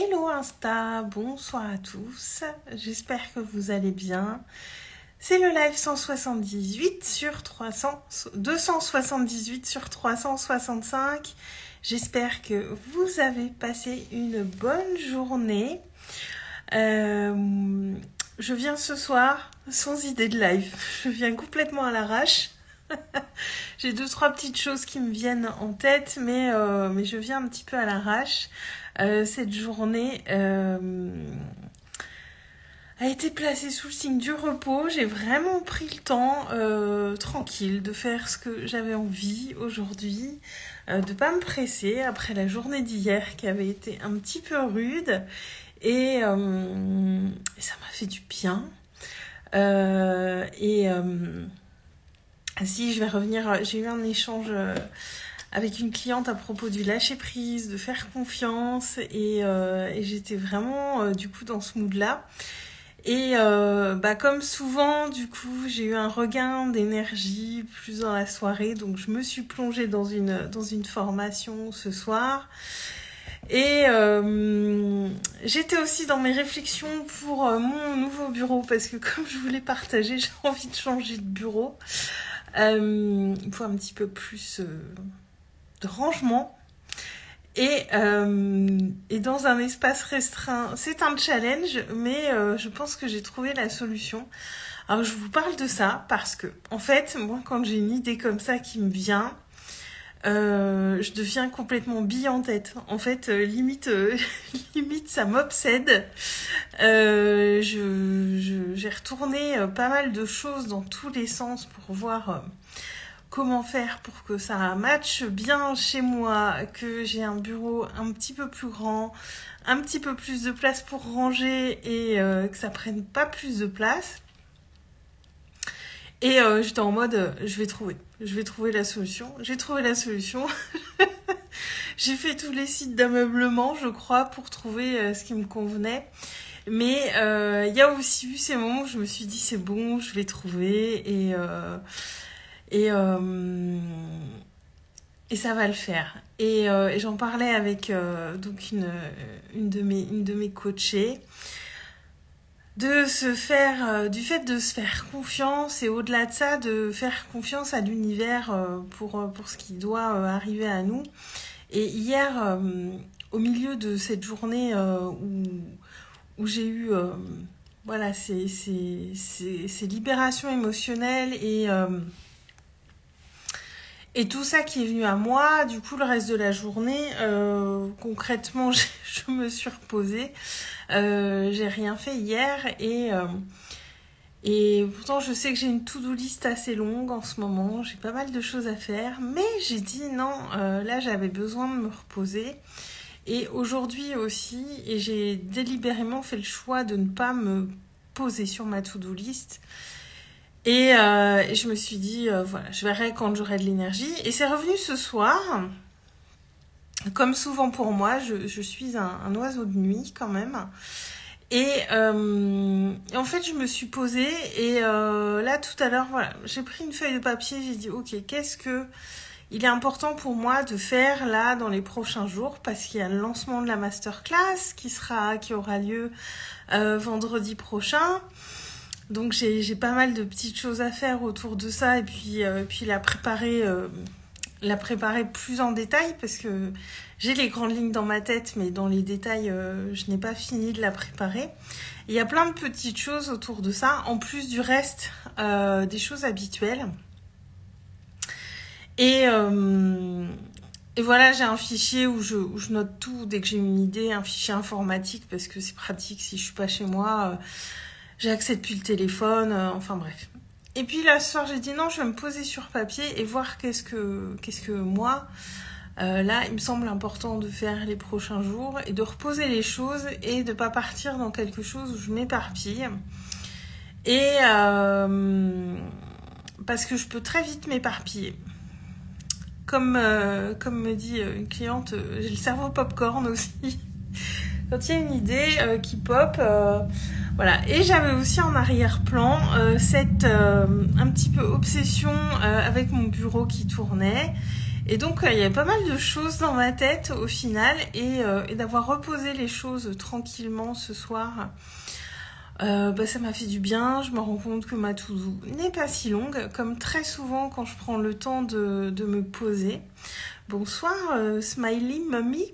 Hello Insta, bonsoir à tous, j'espère que vous allez bien. C'est le live 178 sur 300, 278 sur 365. J'espère que vous avez passé une bonne journée. Je viens ce soir sans idée de live, je viens complètement à l'arrache. J'ai 2-3 petites choses qui me viennent en tête, mais je viens un petit peu à l'arrache. Cette journée a été placée sous le signe du repos. J'ai vraiment pris le temps tranquille de faire ce que j'avais envie aujourd'hui, de pas me presser après la journée d'hier qui avait été un petit peu rude et ça m'a fait du bien. Si je vais revenir, j'ai eu un échange avec une cliente à propos du lâcher prise, de faire confiance et j'étais vraiment du coup dans ce mood-là. Et comme souvent, du coup, j'ai eu un regain d'énergie plus dans la soirée, donc je me suis plongée dans une formation ce soir. Et j'étais aussi dans mes réflexions pour mon nouveau bureau, parce que comme je voulais partager, j'ai envie de changer de bureau. Il faut un petit peu plus de rangement et dans un espace restreint. C'est un challenge, mais je pense que j'ai trouvé la solution. Alors je vous parle de ça parce que en fait, moi quand j'ai une idée comme ça qui me vient, je deviens complètement bille en tête. En fait, limite ça m'obsède. J'ai retourné pas mal de choses dans tous les sens pour voir comment faire pour que ça matche bien chez moi, que j'ai un bureau un petit peu plus grand, un petit peu plus de place pour ranger et que ça prenne pas plus de place. Et j'étais en mode, je vais trouver la solution. J'ai trouvé la solution. J'ai fait tous les sites d'ameublement, je crois, pour trouver ce qui me convenait. Mais il y a aussi eu ces moments où je me suis dit, c'est bon, je vais trouver et ça va le faire. Et j'en parlais avec donc une de mes coachées. Du fait de se faire confiance et au-delà de ça, de faire confiance à l'univers pour ce qui doit arriver à nous. Et hier, au milieu de cette journée où j'ai eu ces libérations émotionnelles et tout ça qui est venu à moi, du coup le reste de la journée, concrètement, je me suis reposée. J'ai rien fait hier et pourtant je sais que j'ai une to-do list assez longue en ce moment, j'ai pas mal de choses à faire, mais j'ai dit non, là j'avais besoin de me reposer. Et aujourd'hui aussi, et j'ai délibérément fait le choix de ne pas me poser sur ma to-do list. Et je me suis dit, voilà, je verrai quand j'aurai de l'énergie. Et c'est revenu ce soir. Comme souvent pour moi, je suis un oiseau de nuit quand même. Et en fait, je me suis posée et là, tout à l'heure, voilà, j'ai pris une feuille de papier, j'ai dit, ok, qu'est-ce que il est important pour moi de faire là dans les prochains jours parce qu'il y a le lancement de la masterclass qui aura lieu vendredi prochain. Donc j'ai pas mal de petites choses à faire autour de ça et puis la préparer plus en détail parce que j'ai les grandes lignes dans ma tête, mais dans les détails, je n'ai pas fini de la préparer. Il y a plein de petites choses autour de ça, en plus du reste des choses habituelles. Et voilà, j'ai un fichier où je note tout dès que j'ai une idée, un fichier informatique parce que c'est pratique si je suis pas chez moi. J'ai accès depuis le téléphone, enfin bref. Et puis là, ce soir, j'ai dit non, je vais me poser sur papier et voir qu'est-ce que moi, là, il me semble important de faire les prochains jours et de reposer les choses et de pas partir dans quelque chose où je m'éparpille. Et parce que je peux très vite m'éparpiller. Comme me dit une cliente, j'ai le cerveau popcorn aussi. Quand il y a une idée qui pop, voilà. Et j'avais aussi en arrière-plan cette un petit peu obsession avec mon bureau qui tournait. Et donc, il y avait pas mal de choses dans ma tête au final. Et d'avoir reposé les choses tranquillement ce soir, ça m'a fait du bien. Je me rends compte que ma to-do n'est pas si longue, comme très souvent quand je prends le temps de me poser. Bonsoir, Smiley Mummy.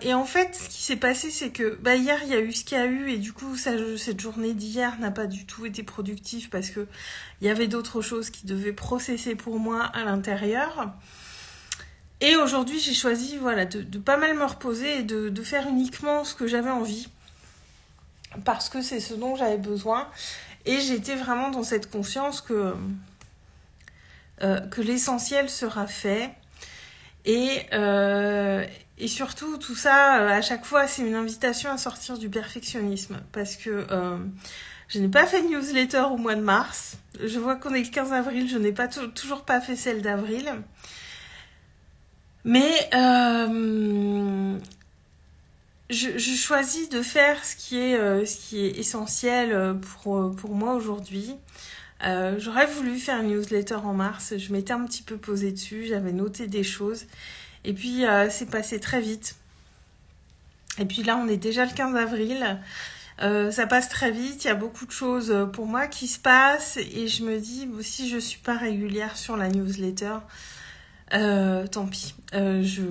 Et en fait, ce qui s'est passé, c'est que hier, il y a eu ce qu'il y a eu, et du coup, cette journée d'hier n'a pas du tout été productive parce que il y avait d'autres choses qui devaient processer pour moi à l'intérieur. Et aujourd'hui, j'ai choisi de pas mal me reposer et de faire uniquement ce que j'avais envie, parce que c'est ce dont j'avais besoin. Et j'étais vraiment dans cette conscience que l'essentiel sera fait. Et surtout, tout ça, à chaque fois, c'est une invitation à sortir du perfectionnisme. Parce que je n'ai pas fait de newsletter au mois de mars. Je vois qu'on est le 15 avril, je n'ai toujours pas fait celle d'avril. Mais je choisis de faire ce qui est essentiel pour moi aujourd'hui. J'aurais voulu faire une newsletter en mars, je m'étais un petit peu posée dessus, j'avais noté des choses, et puis c'est passé très vite. Et puis là, on est déjà le 15 avril, ça passe très vite, il y a beaucoup de choses pour moi qui se passent, et je me dis, si je suis pas régulière sur la newsletter, tant pis. Je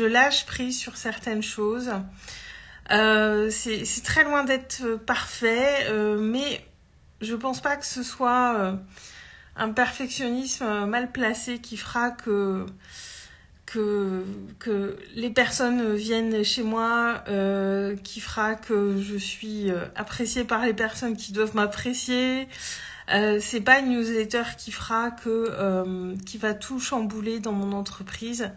lâche prise sur certaines choses. C'est très loin d'être parfait, mais je pense pas que ce soit un perfectionnisme mal placé qui fera que les personnes viennent chez moi, qui fera que je suis appréciée par les personnes qui doivent m'apprécier. C'est pas une newsletter qui fera qui va tout chambouler dans mon entreprise.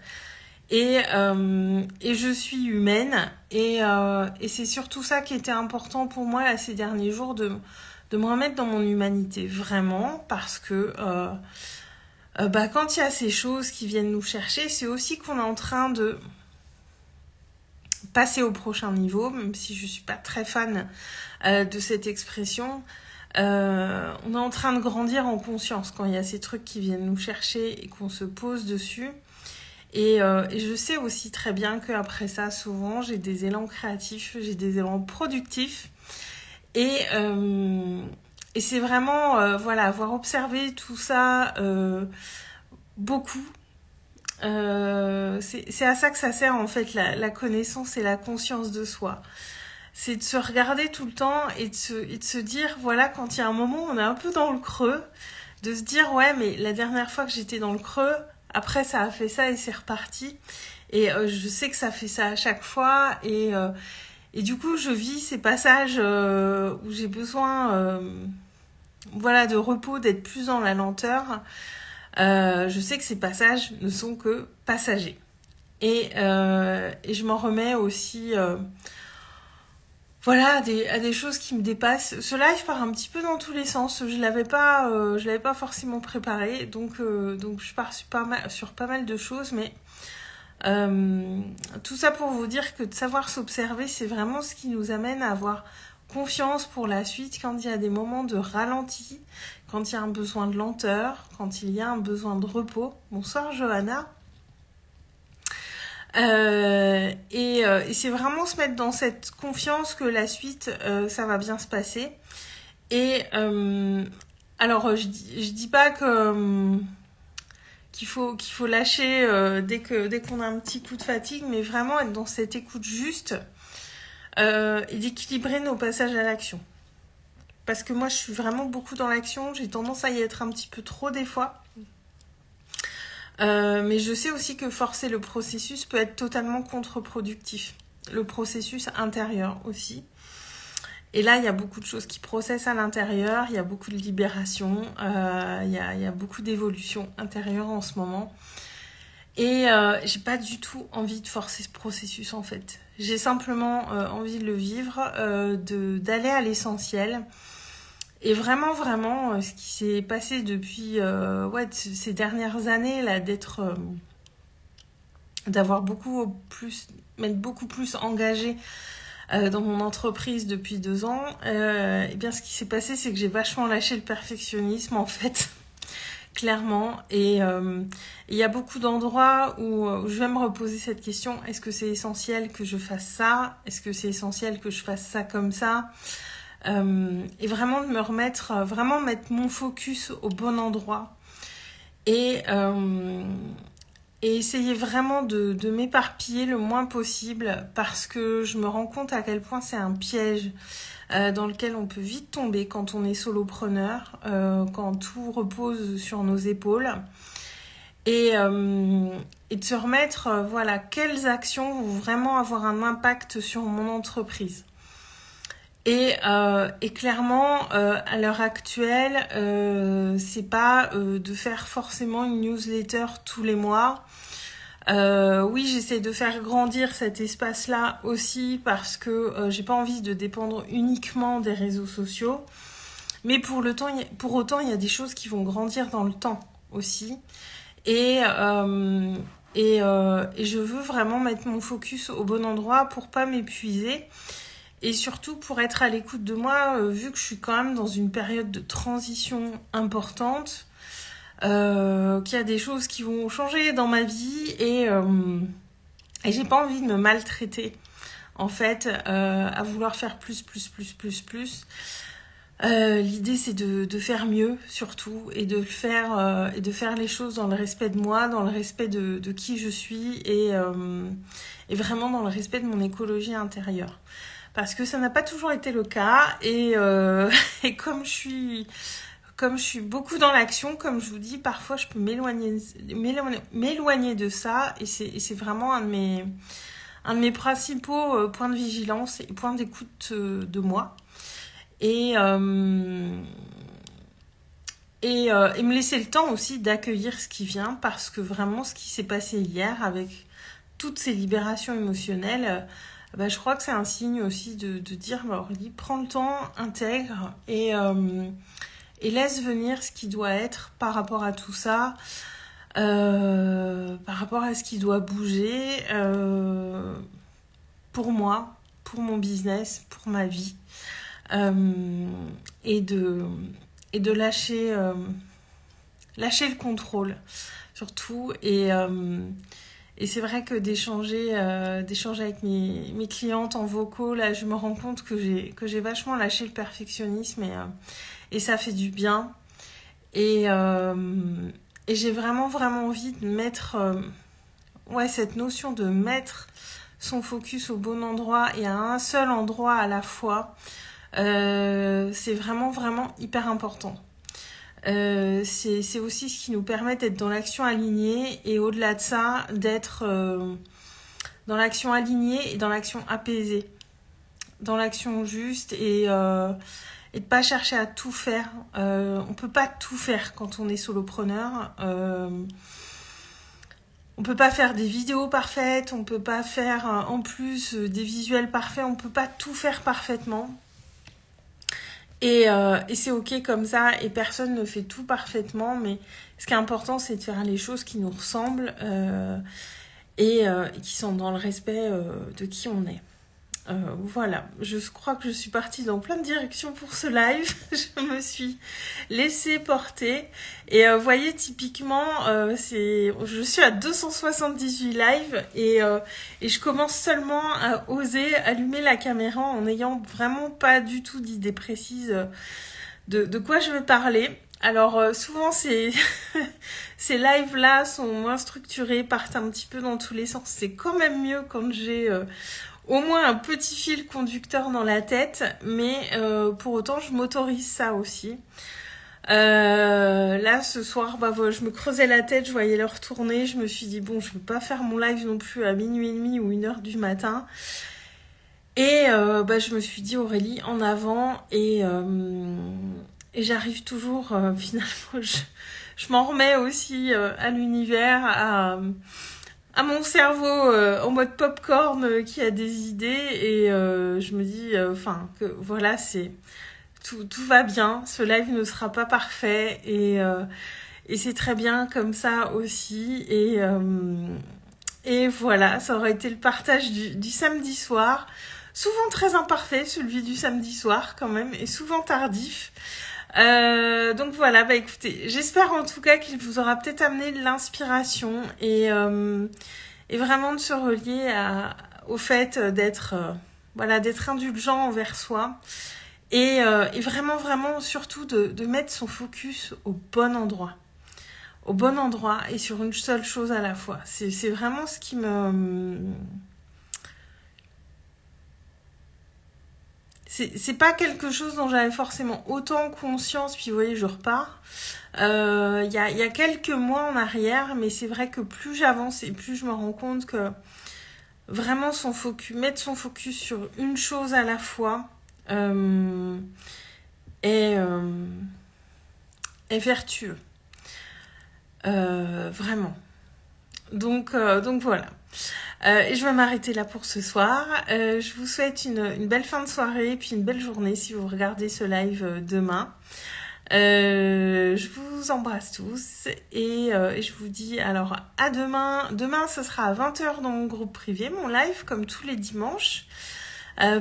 Et je suis humaine. Et c'est surtout ça qui était important pour moi là, ces derniers jours, de me remettre dans mon humanité, vraiment, parce que quand il y a ces choses qui viennent nous chercher, c'est aussi qu'on est en train de passer au prochain niveau, même si je suis pas très fan de cette expression. On est en train de grandir en conscience quand il y a ces trucs qui viennent nous chercher et qu'on se pose dessus. Et je sais aussi très bien qu'après ça, souvent, j'ai des élans créatifs, j'ai des élans productifs. Et c'est vraiment, avoir observé tout ça beaucoup. C'est à ça que ça sert, en fait, la connaissance et la conscience de soi. C'est de se regarder tout le temps et de se dire, voilà, quand il y a un moment où on est un peu dans le creux, de se dire, ouais, mais la dernière fois que j'étais dans le creux, après ça a fait ça et c'est reparti. Et je sais que ça fait ça à chaque fois. Et du coup, je vis ces passages où j'ai besoin de repos, d'être plus dans la lenteur. Je sais que ces passages ne sont que passagers. Et je m'en remets aussi à des choses qui me dépassent. Ce live part un petit peu dans tous les sens. Je l'avais pas forcément préparé, donc je pars sur pas mal de choses, mais tout ça pour vous dire que de savoir s'observer, c'est vraiment ce qui nous amène à avoir confiance pour la suite quand il y a des moments de ralenti, quand il y a un besoin de lenteur, quand il y a un besoin de repos. Bonsoir Johanna. Et c'est vraiment se mettre dans cette confiance que la suite, ça va bien se passer. Et alors, je dis pas qu'il faut lâcher dès qu'on a un petit coup de fatigue, mais vraiment être dans cette écoute juste et d'équilibrer nos passages à l'action. Parce que moi, je suis vraiment beaucoup dans l'action. J'ai tendance à y être un petit peu trop des fois. Mais je sais aussi que forcer le processus peut être totalement contre-productif. Le processus intérieur aussi. Et là, il y a beaucoup de choses qui processent à l'intérieur. Il y a beaucoup de libération. Il y a beaucoup d'évolution intérieure en ce moment. Et j'ai pas du tout envie de forcer ce processus en fait. J'ai simplement envie de le vivre, d'aller à l'essentiel. Et vraiment, ce qui s'est passé depuis ces dernières années, là, m'être beaucoup plus engagée dans mon entreprise depuis 2 ans, et bien ce qui s'est passé, c'est que j'ai vachement lâché le perfectionnisme en fait, clairement. Et il y a beaucoup d'endroits où je vais me reposer cette question, est-ce que c'est essentiel que je fasse ça? Est-ce que c'est essentiel que je fasse ça comme ça? Et vraiment de me remettre, vraiment mettre mon focus au bon endroit. Et essayer vraiment de m'éparpiller le moins possible, parce que je me rends compte à quel point c'est un piège dans lequel on peut vite tomber quand on est solopreneur, quand tout repose sur nos épaules. Et de se remettre, voilà, quelles actions vont vraiment avoir un impact sur mon entreprise. Et clairement, à l'heure actuelle, c'est pas de faire forcément une newsletter tous les mois. Oui, j'essaie de faire grandir cet espace-là aussi, parce que j'ai pas envie de dépendre uniquement des réseaux sociaux. Mais pour autant, il y a des choses qui vont grandir dans le temps aussi. Et je veux vraiment mettre mon focus au bon endroit pour pas m'épuiser. Et surtout pour être à l'écoute de moi, vu que je suis quand même dans une période de transition importante, qu'il y a des choses qui vont changer dans ma vie, et j'ai pas envie de me maltraiter, en fait, à vouloir faire plus. L'idée, c'est de faire mieux, surtout, et de faire les choses dans le respect de moi, dans le respect de qui je suis, et vraiment dans le respect de mon écologie intérieure. Parce que ça n'a pas toujours été le cas, et comme je suis beaucoup dans l'action, comme je vous dis, parfois je peux m'éloigner de ça, et c'est vraiment un de mes principaux points de vigilance et points d'écoute de moi. Et me laisser le temps aussi d'accueillir ce qui vient, parce que vraiment ce qui s'est passé hier avec toutes ces libérations émotionnelles, je crois que c'est un signe aussi de dire, Aurélie, prends le temps, intègre, et laisse venir ce qui doit être par rapport à tout ça, par rapport à ce qui doit bouger, pour moi, pour mon business, pour ma vie, et de lâcher le contrôle surtout. Et c'est vrai que d'échanger avec mes clientes en vocaux, là, je me rends compte que j'ai vachement lâché le perfectionnisme, et ça fait du bien. Et j'ai vraiment envie de mettre cette notion de mettre son focus au bon endroit et à un seul endroit à la fois. C'est vraiment hyper important. C'est aussi ce qui nous permet d'être dans l'action alignée, et au-delà de ça, d'être dans l'action alignée et dans l'action apaisée, dans l'action juste, et de pas chercher à tout faire. On peut pas tout faire quand on est solopreneur. On peut pas faire des vidéos parfaites, on peut pas faire en plus des visuels parfaits, on peut pas tout faire parfaitement. Et c'est ok comme ça, et personne ne fait tout parfaitement, mais ce qui est important, c'est de faire les choses qui nous ressemblent, et qui sont dans le respect de qui on est. Voilà, je crois que je suis partie dans plein de directions pour ce live. Je me suis laissée porter. Et vous voyez, typiquement, je suis à 278 lives, et je commence seulement à oser allumer la caméra en n'ayant vraiment pas du tout d'idée précise de quoi je vais parler. Alors souvent ces lives-là sont moins structurés, partent un petit peu dans tous les sens. C'est quand même mieux quand j'ai au moins un petit fil conducteur dans la tête, mais pour autant je m'autorise ça aussi. Là ce soir, je me creusais la tête, je voyais l'heure tourner, je me suis dit bon, je ne peux pas faire mon live non plus à minuit et demi ou 1h du matin. Et je me suis dit Aurélie, en avant, et j'arrive toujours, finalement, je m'en remets aussi à l'univers, à mon cerveau en mode popcorn qui a des idées, et je me dis que voilà, tout va bien, ce live ne sera pas parfait, et c'est très bien comme ça aussi, et voilà, ça aurait été le partage du samedi soir. souvent très imparfait, celui du samedi soir quand même, et souvent tardif. Donc voilà, bah écoutez, j'espère en tout cas qu'il vous aura peut-être amené de l'inspiration et vraiment de se relier au fait d'être voilà, d'être indulgent envers soi et vraiment surtout de mettre son focus au bon endroit et sur une seule chose à la fois. C'est vraiment ce qui me... C'est pas quelque chose dont j'avais forcément autant conscience, puis vous voyez, je repars. Il y a quelques mois en arrière, mais c'est vrai que plus j'avance et plus je me rends compte que vraiment mettre son focus sur une chose à la fois est vertueux. Vraiment. Donc voilà. Et je vais m'arrêter là pour ce soir. Je vous souhaite une belle fin de soirée et puis une belle journée si vous regardez ce live demain. Je vous embrasse tous et je vous dis alors à demain. Demain, ce sera à 20h dans mon groupe privé, mon live comme tous les dimanches.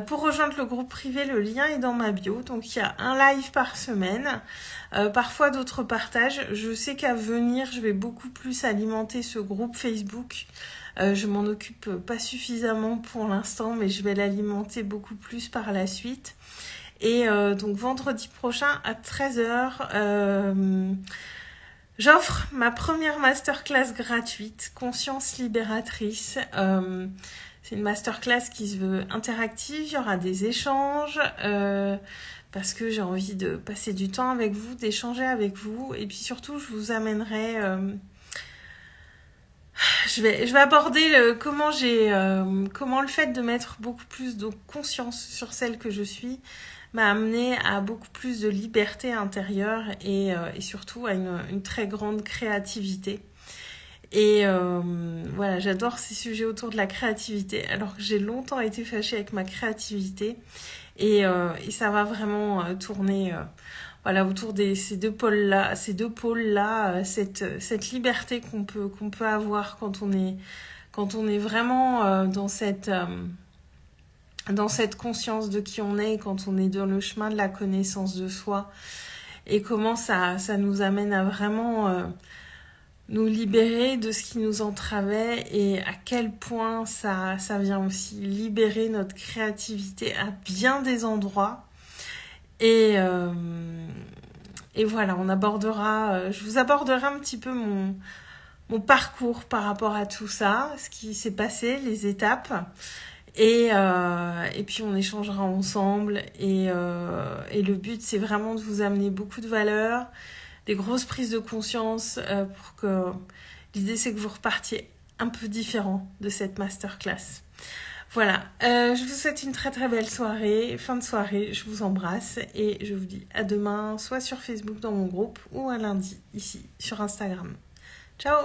Pour rejoindre le groupe privé, le lien est dans ma bio. Donc il y a un live par semaine, parfois d'autres partages. Je sais qu'à venir, je vais beaucoup plus alimenter ce groupe Facebook. Je m'en occupe pas suffisamment pour l'instant, mais je vais l'alimenter beaucoup plus par la suite. Et donc vendredi prochain à 13h, j'offre ma première masterclass gratuite, Conscience libératrice. C'est une masterclass qui se veut interactive, il y aura des échanges, parce que j'ai envie de passer du temps avec vous, d'échanger avec vous. Et puis surtout, je vous amènerai... Je vais aborder comment le fait de mettre beaucoup plus de conscience sur celle que je suis m'a amené à beaucoup plus de liberté intérieure et surtout à une très grande créativité. Et voilà, j'adore ces sujets autour de la créativité, alors que j'ai longtemps été fâchée avec ma créativité. Et ça va vraiment tourner voilà, autour de ces deux pôles-là, cette liberté qu'on peut avoir quand on est vraiment dans cette conscience de qui on est, quand on est dans le chemin de la connaissance de soi, et comment ça nous amène à vraiment nous libérer de ce qui nous entravait, et à quel point ça vient aussi libérer notre créativité à bien des endroits. Et voilà, je vous aborderai un petit peu mon parcours par rapport à tout ça, ce qui s'est passé, les étapes. Et puis on échangera ensemble. Et le but, c'est vraiment de vous amener beaucoup de valeur, des grosses prises de conscience pour que... L'idée, c'est que vous repartiez un peu différent de cette masterclass. Voilà, je vous souhaite une très très belle soirée, fin de soirée, je vous embrasse et je vous dis à demain, soit sur Facebook dans mon groupe ou à lundi ici sur Instagram. Ciao!